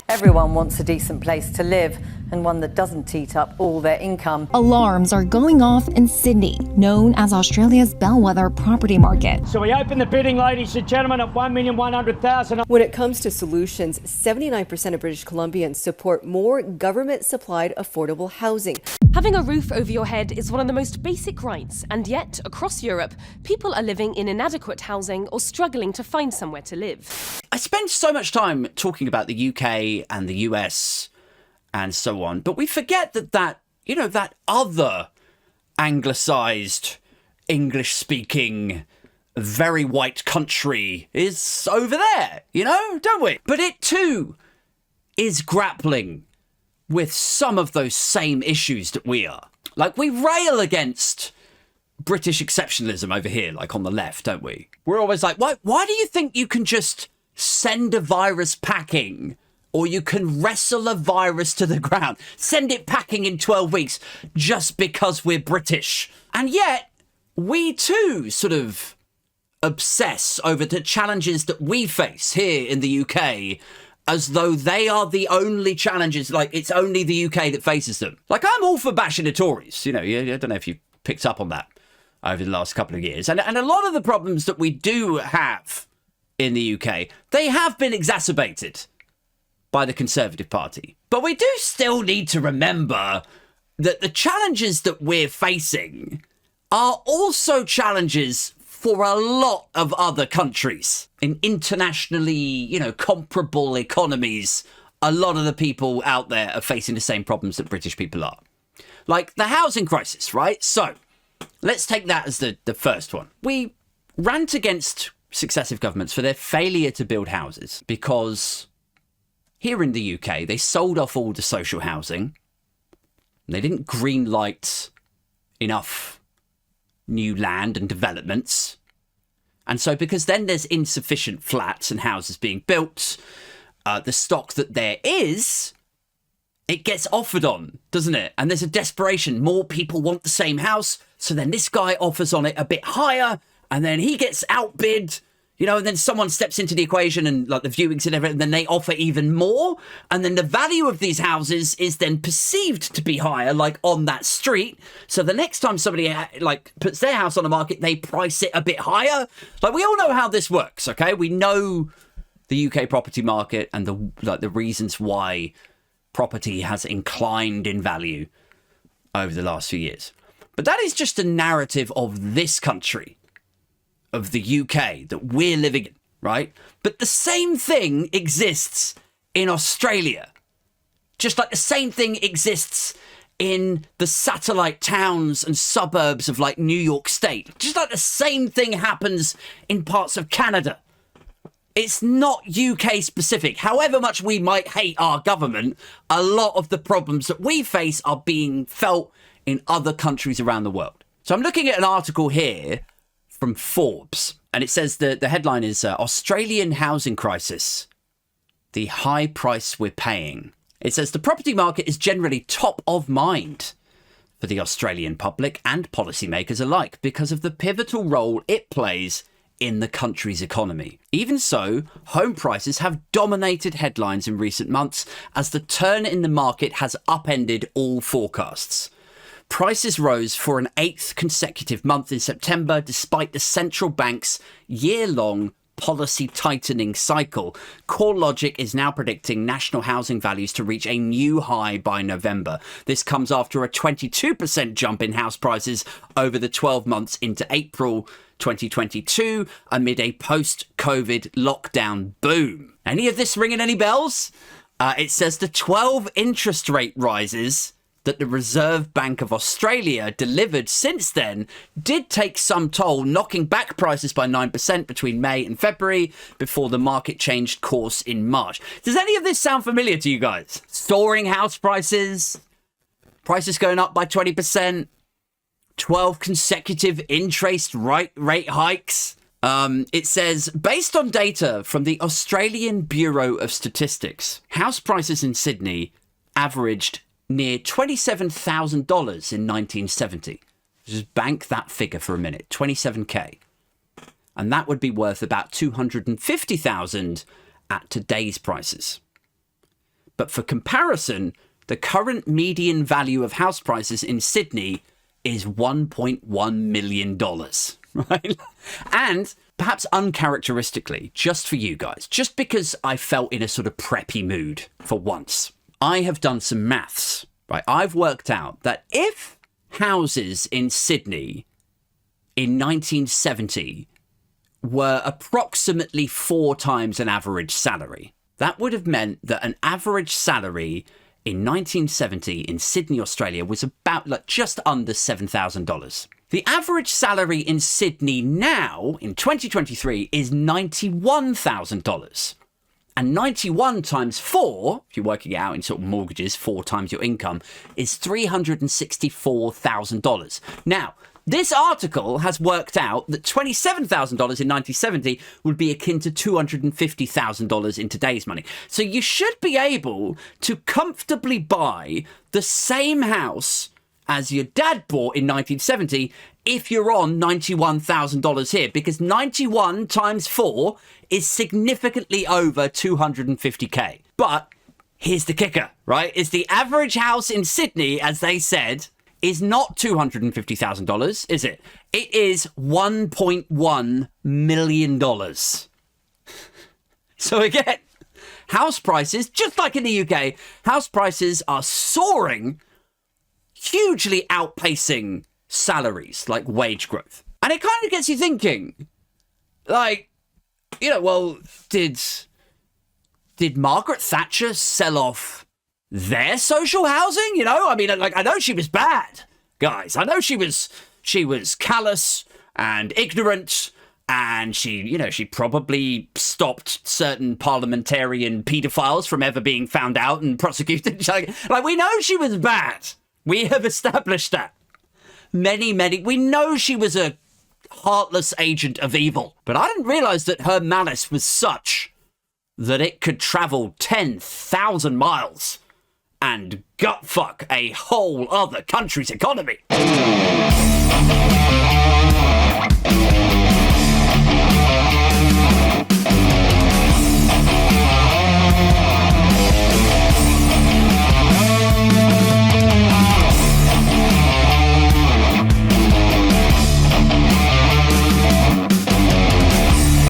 Everyone wants a decent place to live and one that doesn't eat up all their income. Alarms are going off in Sydney, known as Australia's bellwether property market. So we open the bidding, ladies and gentlemen, at $1,100,000. When it comes to solutions, 79% of British Columbians support more government-supplied affordable housing. Having a roof over your head is one of the most basic rights, and yet, across Europe, people are living in inadequate housing or struggling to find somewhere to live. I spend so much time talking about the UK and the US and so on, but we forget that other anglicised, English-speaking, very white country is over there, don't we? But it too is grappling with some of those same issues that we are. Like, we rail against British exceptionalism over here, like on the left, don't we? We're always like, why do you think you can just send a virus packing, or you can wrestle a virus to the ground, send it packing in 12 weeks just because we're British? And yet, we too sort of obsess over the challenges that we face here in the UK as though they are the only challenges, like it's only the UK that faces them. Like, I'm all for bashing the Tories, I don't know if you picked up on that over the last couple of years. And a lot of the problems that we do have in the UK, they have been exacerbated by the Conservative Party. But we do still need to remember that the challenges that we're facing are also challenges for a lot of other countries in internationally, comparable economies. A lot of the people out there are facing the same problems that British people are. Like the housing crisis, right? So let's take that as the first one. We rant against successive governments for their failure to build houses because here in the UK, they sold off all the social housing. They didn't green light enough new land and developments. And so because then there's insufficient flats and houses being built, the stock that there is, it gets offered on, doesn't it? And there's a desperation. More people want the same house. So then this guy offers on it a bit higher and then he gets outbid, and then someone steps into the equation and like the viewings and everything, and then they offer even more. And then the value of these houses is then perceived to be higher, like on that street. So the next time somebody puts their house on the market, they price it a bit higher. Like, we all know how this works, okay? We know the UK property market and the reasons why property has inclined in value over the last few years. But that is just a narrative of this country, of the UK that we're living in, right? But the same thing exists in Australia. Just like the same thing exists in the satellite towns and suburbs of like New York State. Just like the same thing happens in parts of Canada. It's not UK specific. However much we might hate our government, a lot of the problems that we face are being felt in other countries around the world. So I'm looking at an article here from Forbes, and it says the headline is Australian housing crisis, the high price we're paying. It says the property market is generally top of mind for the Australian public and policymakers alike because of the pivotal role it plays in the country's economy. Even so, home prices have dominated headlines in recent months as the turn in the market has upended all forecasts. Prices rose for an 8th consecutive month in September, despite the central bank's year-long policy tightening cycle. CoreLogic is now predicting national housing values to reach a new high by November. This comes after a 22% jump in house prices over the 12 months into April 2022 amid a post-COVID lockdown boom. Any of this ringing any bells? It says the 12 interest rate rises that the Reserve Bank of Australia delivered since then did take some toll, knocking back prices by 9% between May and February before the market changed course in March. Does any of this sound familiar to you guys? Soaring house prices, prices going up by 20%, 12 consecutive interest rate hikes. It says, based on data from the Australian Bureau of Statistics, house prices in Sydney averaged near $27,000 in 1970. Just bank that figure for a minute, 27K. And that would be worth about $250,000 at today's prices. But for comparison, the current median value of house prices in Sydney is $1.1 million, right? And perhaps uncharacteristically, just for you guys, just because I felt in a sort of preppy mood for once, I have done some maths, right? I've worked out that if houses in Sydney in 1970 were approximately 4 times an average salary, that would have meant that an average salary in 1970 in Sydney, Australia was about just under $7,000. The average salary in Sydney now, in 2023, is $91,000. And 91 times 4, if you're working it out in sort of mortgages, 4 times your income, is $364,000. Now, this article has worked out that $27,000 in 1970 would be akin to $250,000 in today's money. So you should be able to comfortably buy the same house as your dad bought in 1970 if you're on $91,000 here, because 91 times 4 is significantly over 250k. But here's the kicker, right? Is the average house in Sydney, as they said, is not $250,000, is it? It is $1.1 million. So again, house prices, just like in the UK, house prices are soaring, hugely outpacing salaries, like wage growth. And it kind of gets you thinking, like, you know, well, did Margaret Thatcher sell off their social housing? You know, I mean, like, I know she was bad, guys. I know she was callous and ignorant, and she probably stopped certain parliamentarian paedophiles from ever being found out and prosecuted. Like, we know she was bad. We have established that. We know she was a heartless agent of evil. But I didn't realize that her malice was such that it could travel 10,000 miles and gut fuck a whole other country's economy.